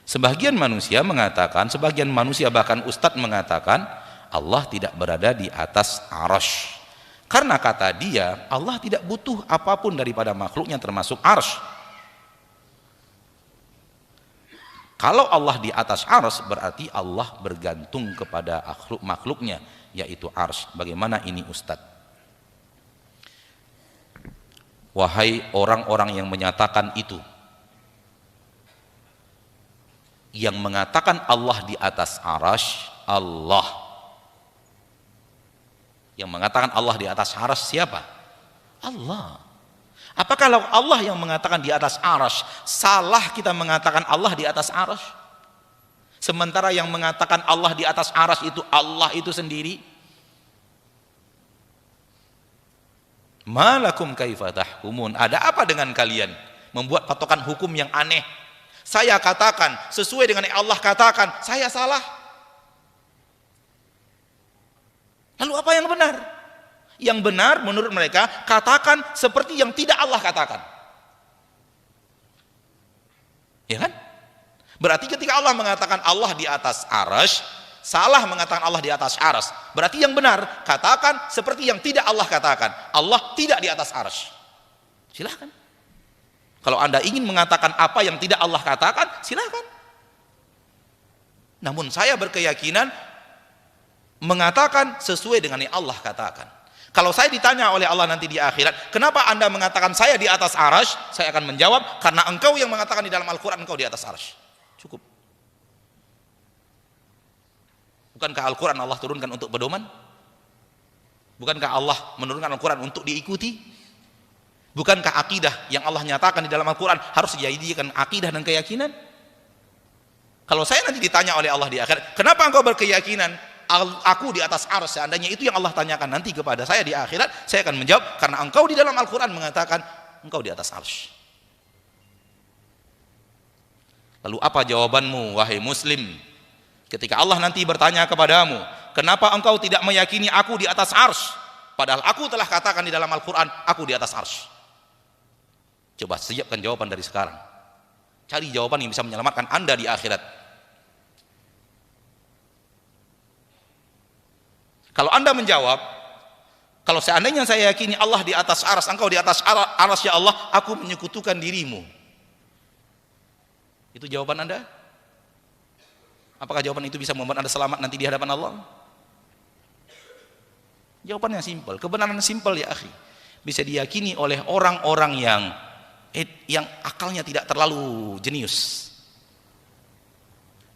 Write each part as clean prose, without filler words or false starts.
Sebagian manusia mengatakan, sebagian manusia bahkan ustadz mengatakan Allah tidak berada di atas arsy. Karena kata dia, Allah tidak butuh apapun daripada makhluknya termasuk arsy. Kalau Allah di atas arsy berarti Allah bergantung kepada makhluknya, yaitu arsy. Bagaimana ini ustadz? Wahai orang-orang yang menyatakan itu, yang mengatakan Allah di atas arsy, Allah. Yang mengatakan Allah di atas arsy siapa? Allah. Apakah kalau Allah yang mengatakan di atas arsy, salah kita mengatakan Allah di atas arsy? Sementara yang mengatakan Allah di atas arsy itu Allah itu sendiri. Malakum kaifa tahkumun? Ada apa dengan kalian membuat patokan hukum yang aneh? Saya katakan sesuai dengan yang Allah katakan, saya salah. Lalu apa yang benar? Yang benar menurut mereka, katakan seperti yang tidak Allah katakan. Ya kan? Berarti ketika Allah mengatakan Allah di atas arsy, salah mengatakan Allah di atas arsy. Berarti yang benar, katakan seperti yang tidak Allah katakan. Allah tidak di atas arsy. Silahkan. Kalau Anda ingin mengatakan apa yang tidak Allah katakan, silahkan. Namun saya berkeyakinan mengatakan sesuai dengan yang Allah katakan. Kalau saya ditanya oleh Allah nanti di akhirat, kenapa Anda mengatakan saya di atas arsy? Saya akan menjawab, karena engkau yang mengatakan di dalam Al-Quran engkau di atas arsy. Cukup. Bukankah Al-Quran Allah turunkan untuk pedoman? Bukankah Allah menurunkan Al-Quran untuk diikuti? Bukankah akidah yang Allah nyatakan di dalam Al-Quran harus dijadikan akidah dan keyakinan? Kalau saya nanti ditanya oleh Allah di akhirat, kenapa engkau berkeyakinan aku di atas arsy? Seandainya itu yang Allah tanyakan nanti kepada saya di akhirat, saya akan menjawab, karena engkau di dalam Al-Quran mengatakan engkau di atas arsy. Lalu apa jawabanmu wahai muslim ketika Allah nanti bertanya kepadamu, kenapa engkau tidak meyakini aku di atas arsy, padahal aku telah katakan di dalam Al-Quran aku di atas arsy? Coba siapkan jawaban dari sekarang. Cari jawaban yang bisa menyelamatkan Anda di akhirat. Kalau Anda menjawab, kalau seandainya saya yakini Allah di atas arsy, engkau di atas arsy ya Allah, aku menyekutukan dirimu. Itu jawaban Anda? Apakah jawaban itu bisa membuat Anda selamat nanti di hadapan Allah? Jawabannya simpel, kebenaran simpel ya akhi. Bisa diyakini oleh orang-orang yang akalnya tidak terlalu jenius.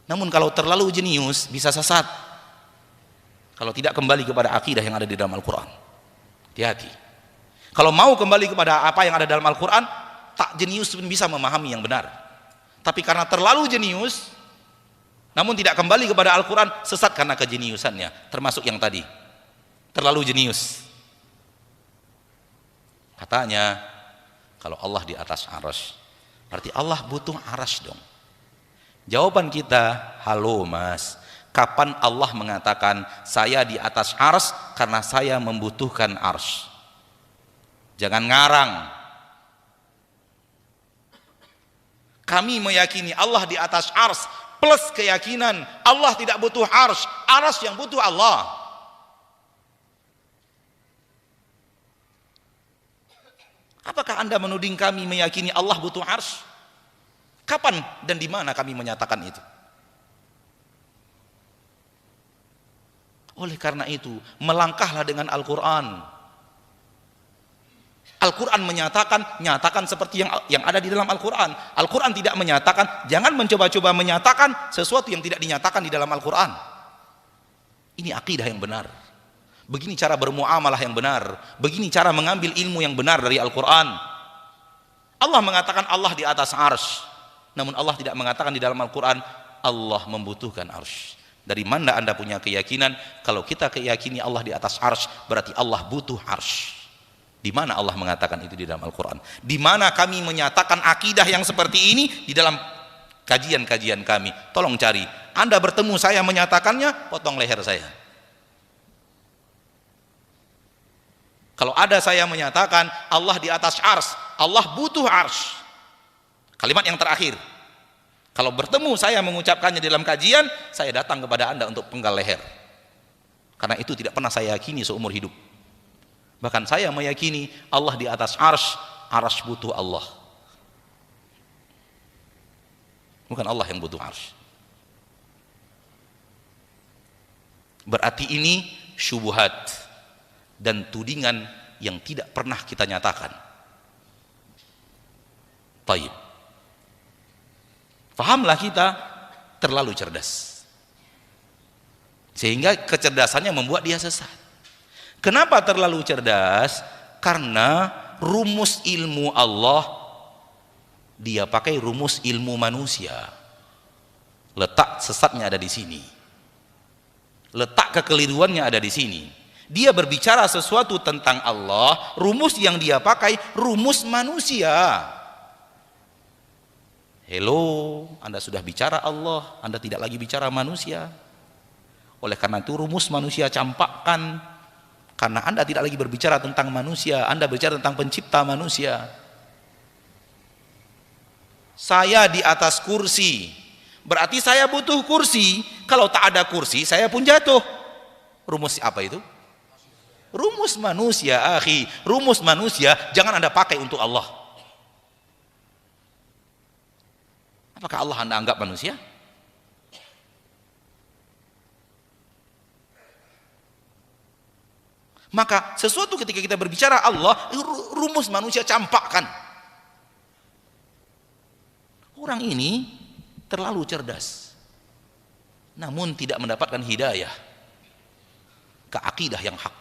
Namun kalau terlalu jenius bisa sesat kalau tidak kembali kepada akidah yang ada di dalam Al-Quran. Hati-hati. Kalau mau kembali kepada apa yang ada dalam Al-Quran, tak jenius pun bisa memahami yang benar. Tapi karena terlalu jenius namun tidak kembali kepada Al-Quran, sesat karena kejeniusannya. Termasuk yang tadi, terlalu jenius. Katanya kalau Allah di atas arsy, berarti Allah butuh arsy dong. Jawaban kita, halo mas, kapan Allah mengatakan saya di atas arsy karena saya membutuhkan arsy? Jangan ngarang. Kami meyakini Allah di atas arsy plus keyakinan Allah tidak butuh arsy, arsy yang butuh Allah. Apakah Anda menuding kami meyakini Allah butuh arsy? Kapan dan di mana kami menyatakan itu? Oleh karena itu, melangkahlah dengan Al-Quran. Al-Quran menyatakan, nyatakan seperti yang ada di dalam Al-Quran. Al-Quran tidak menyatakan, jangan mencoba-coba menyatakan sesuatu yang tidak dinyatakan di dalam Al-Quran. Ini akidah yang benar. Begini cara bermuamalah yang benar. Begini cara mengambil ilmu yang benar dari Al-Quran. Allah mengatakan Allah di atas arsy, namun Allah tidak mengatakan di dalam Al-Quran Allah membutuhkan arsy. Dari mana Anda punya keyakinan kalau kita keyakini Allah di atas arsy berarti Allah butuh arsy? Di mana Allah mengatakan itu di dalam Al-Quran? Di mana kami menyatakan akidah yang seperti ini di dalam kajian-kajian kami? Tolong cari. Anda bertemu saya menyatakannya, potong leher saya. Kalau ada saya menyatakan Allah di atas arsy, Allah butuh arsy. Kalimat yang terakhir. Kalau bertemu saya mengucapkannya dalam kajian, saya datang kepada Anda untuk penggal leher. Karena itu tidak pernah saya yakini seumur hidup. Bahkan saya meyakini Allah di atas arsy, arsy butuh Allah. Bukan Allah yang butuh arsy. Berarti ini syubhat dan tudingan yang tidak pernah kita nyatakan. Taib. Fahamlah kita terlalu cerdas. Sehingga kecerdasannya membuat dia sesat. Kenapa terlalu cerdas? Karena rumus ilmu Allah dia pakai rumus ilmu manusia. Letak sesatnya ada di sini. Letak kekeliruannya ada di sini. Dia berbicara sesuatu tentang Allah, rumus yang dia pakai rumus manusia. Hello, Anda sudah bicara Allah, Anda tidak lagi bicara manusia. Oleh karena itu rumus manusia campakkan. Karena Anda tidak lagi berbicara tentang manusia, Anda berbicara tentang pencipta manusia. Saya di atas kursi, berarti saya butuh kursi. Kalau tak ada kursi, saya pun jatuh. Rumus apa itu? Rumus manusia, akhi. Rumus manusia jangan Anda pakai untuk Allah. Apakah Allah Anda anggap manusia? Maka sesuatu ketika kita berbicara Allah, rumus manusia campakkan. Orang ini terlalu cerdas, namun tidak mendapatkan hidayah ke akidah yang hak.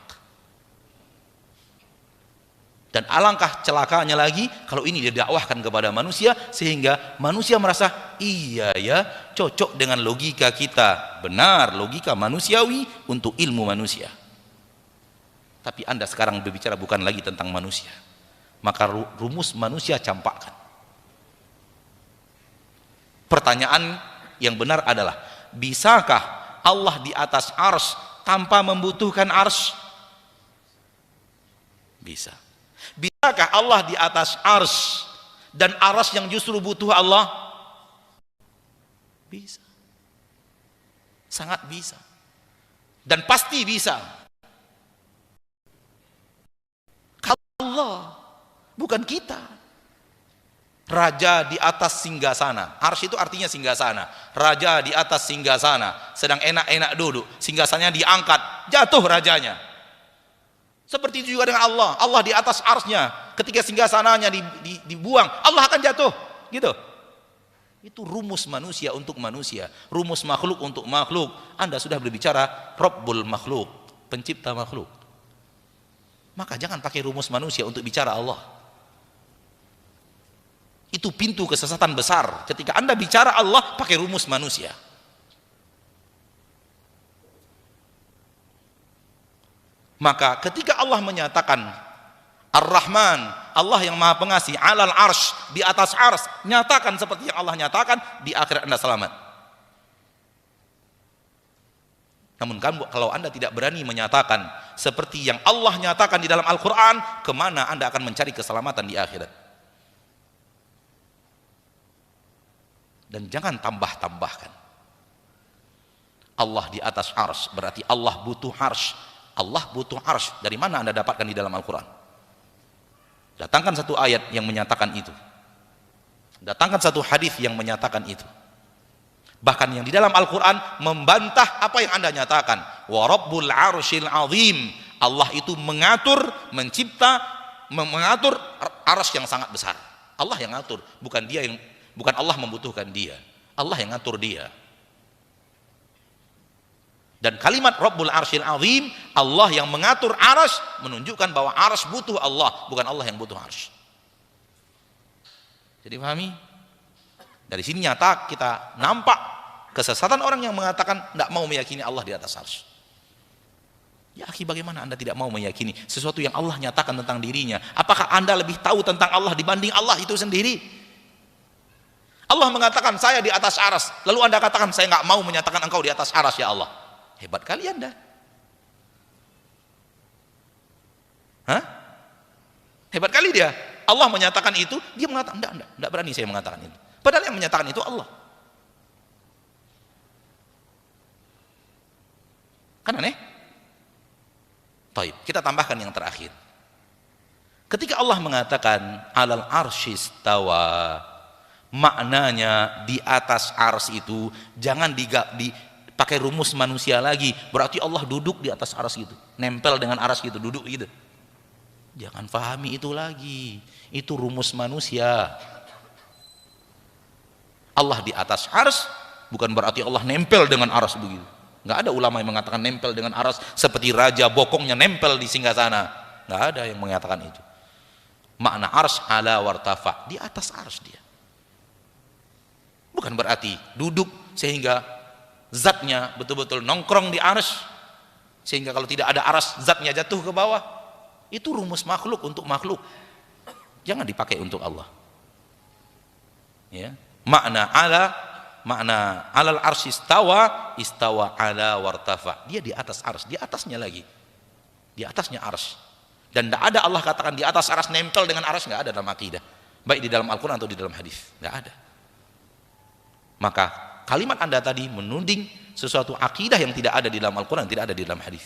Dan alangkah celakanya lagi kalau ini didakwahkan kepada manusia sehingga manusia merasa iya ya, cocok dengan logika kita, benar logika manusiawi untuk ilmu manusia. Tapi Anda sekarang berbicara bukan lagi tentang manusia, maka rumus manusia campakkan. Pertanyaan yang benar adalah, bisakah Allah di atas arsy tanpa membutuhkan arsy? Bisa. Bisakah Allah di atas arsy dan arsy yang justru butuh Allah? Bisa. Sangat bisa. Dan pasti bisa. Allah, bukan kita. Raja di atas singgasana. Arsy itu artinya singgasana. Raja di atas singgasana, sedang enak-enak duduk, singgasananya diangkat, jatuh rajanya. Seperti itu juga dengan Allah. Allah di atas arsy-nya, ketika singgasananya dibuang, Allah akan jatuh. Gitu. Itu rumus manusia untuk manusia, rumus makhluk untuk makhluk. Anda sudah berbicara Rabbul makhluk, pencipta makhluk. Maka jangan pakai rumus manusia untuk bicara Allah. Itu pintu kesesatan besar. Ketika Anda bicara Allah pakai rumus manusia. Maka ketika Allah menyatakan Ar-Rahman, Allah yang Maha Pengasih, alal arsy, di atas arsy, nyatakan seperti yang Allah nyatakan, di akhirat Anda selamat. Namun kalau Anda tidak berani menyatakan seperti yang Allah nyatakan di dalam Al-Quran, kemana Anda akan mencari keselamatan di akhirat? Dan jangan tambah-tambahkan. Allah di atas arsy, berarti Allah butuh arsy. Allah butuh arsy. Dari mana Anda dapatkan di dalam Al-Quran? Datangkan satu ayat yang menyatakan itu. Datangkan satu hadis yang menyatakan itu. Bahkan yang di dalam Al-Quran membantah apa yang Anda nyatakan. Wa rabbul arsyil azim. Allah itu mengatur, mencipta, mengatur arsy yang sangat besar. Allah yang ngatur, bukan Allah membutuhkan dia. Allah yang ngatur dia. Dan kalimat Rabbul Arsyil Azim, Allah yang mengatur arsy, menunjukkan bahwa arsy butuh Allah, bukan Allah yang butuh arsy. Jadi pahami? Dari sini nyata kita nampak kesesatan orang yang mengatakan tidak mau meyakini Allah di atas arsy. Ya akhi, bagaimana Anda tidak mau meyakini sesuatu yang Allah nyatakan tentang dirinya? Apakah Anda lebih tahu tentang Allah dibanding Allah itu sendiri? Allah mengatakan saya di atas arsy, lalu Anda katakan saya nggak mau menyatakan engkau di atas arsy ya Allah. Hebat kali Anda. Hah? Hebat kali dia. Allah menyatakan itu, dia mengatakan enggak berani saya mengatakan itu. Padahal yang menyatakan itu Allah. Kan aneh? Taib, kita tambahkan yang terakhir. Ketika Allah mengatakan alal arsyistawa, maknanya di atas ars itu jangan dipakai rumus manusia lagi. Berarti Allah duduk di atas ars gitu, nempel dengan ars gitu, duduk gitu. Jangan pahami itu lagi. Itu rumus manusia. Allah di atas ars bukan berarti Allah nempel dengan ars begitu. Nggak ada ulama yang mengatakan nempel dengan ars seperti raja bokongnya nempel di singgasana. Nggak ada yang mengatakan itu. Makna ars ala wartafa, di atas ars dia. Bukan berarti duduk sehingga zatnya betul-betul nongkrong di ars, sehingga kalau tidak ada ars zatnya jatuh ke bawah. Itu rumus makhluk untuk makhluk, jangan dipakai untuk Allah ya. Makna alal arsy istawa, istawa ala wartafa, dia di atas ars, di atasnya lagi, di atasnya ars. Dan tidak ada Allah katakan di atas ars nempel dengan ars, nggak ada dalam akidah, baik di dalam Al-Quran atau di dalam hadis, nggak ada. Maka kalimat Anda tadi menuding sesuatu akidah yang tidak ada di dalam Al-Quran, tidak ada di dalam hadis.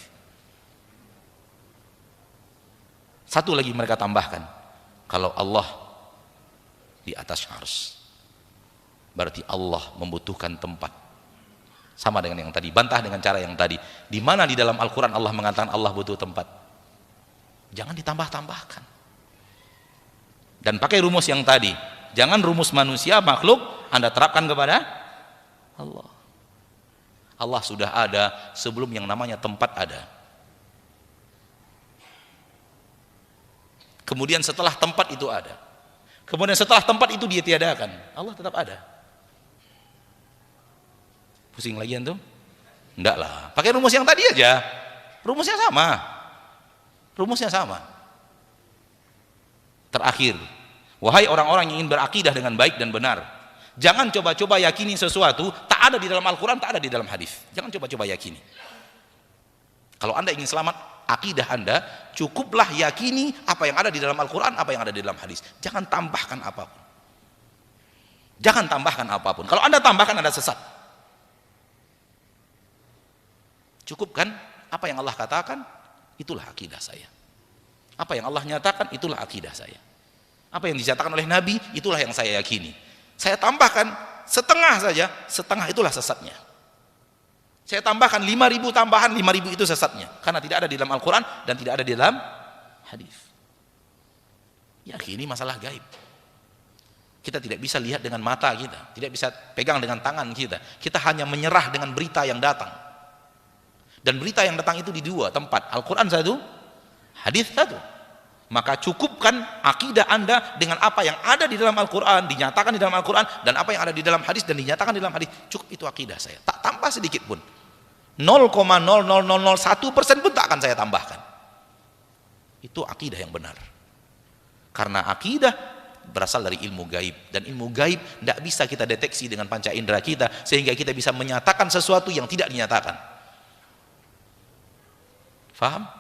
Satu lagi mereka tambahkan, kalau Allah di atas ars berarti Allah membutuhkan tempat. Sama dengan yang tadi, bantah dengan cara yang tadi. Di mana di dalam Al-Quran Allah mengatakan Allah butuh tempat? Jangan ditambah-tambahkan. Dan pakai rumus yang tadi. Jangan rumus manusia, makhluk, Anda terapkan kepada Allah. Allah sudah ada sebelum yang namanya tempat ada. Kemudian setelah tempat itu ada. Kemudian setelah tempat itu dia tiadakan. Allah tetap ada. Pusing lagi antum? Enggak lah. Pakai rumus yang tadi aja. Rumusnya sama. Rumusnya sama. Terakhir, wahai orang-orang yang ingin berakidah dengan baik dan benar, jangan coba-coba yakini sesuatu tak ada di dalam Al-Quran, tak ada di dalam hadis. Jangan coba-coba yakini. Kalau Anda ingin selamat akidah Anda, cukuplah yakini apa yang ada di dalam Al-Quran, apa yang ada di dalam hadis. Jangan tambahkan apapun. Jangan tambahkan apapun. Kalau Anda tambahkan, Anda sesat. Cukupkan apa yang Allah katakan, itulah akidah saya. Apa yang Allah nyatakan, itulah akidah saya. Apa yang dinyatakan oleh Nabi, itulah yang saya yakini. Saya tambahkan setengah saja, setengah itulah sesatnya. Saya tambahkan 5.000 tambahan, 5.000 itu sesatnya. Karena tidak ada di dalam Al-Quran dan tidak ada di dalam hadis. Yakini masalah gaib. Kita tidak bisa lihat dengan mata kita, tidak bisa pegang dengan tangan kita. Kita hanya menyerah dengan berita yang datang. Dan berita yang datang itu di dua tempat, Al-Quran satu, hadis satu. Maka cukupkan akidah Anda dengan apa yang ada di dalam Al-Quran, dinyatakan di dalam Al-Quran, dan apa yang ada di dalam hadis dan dinyatakan di dalam hadis. Cukup itu akidah saya, tak tambah sedikit pun. 0,00001% pun tak akan saya tambahkan. Itu akidah yang benar. Karena akidah berasal dari ilmu gaib, dan ilmu gaib tidak bisa kita deteksi dengan panca indera kita sehingga kita bisa menyatakan sesuatu yang tidak dinyatakan. Faham?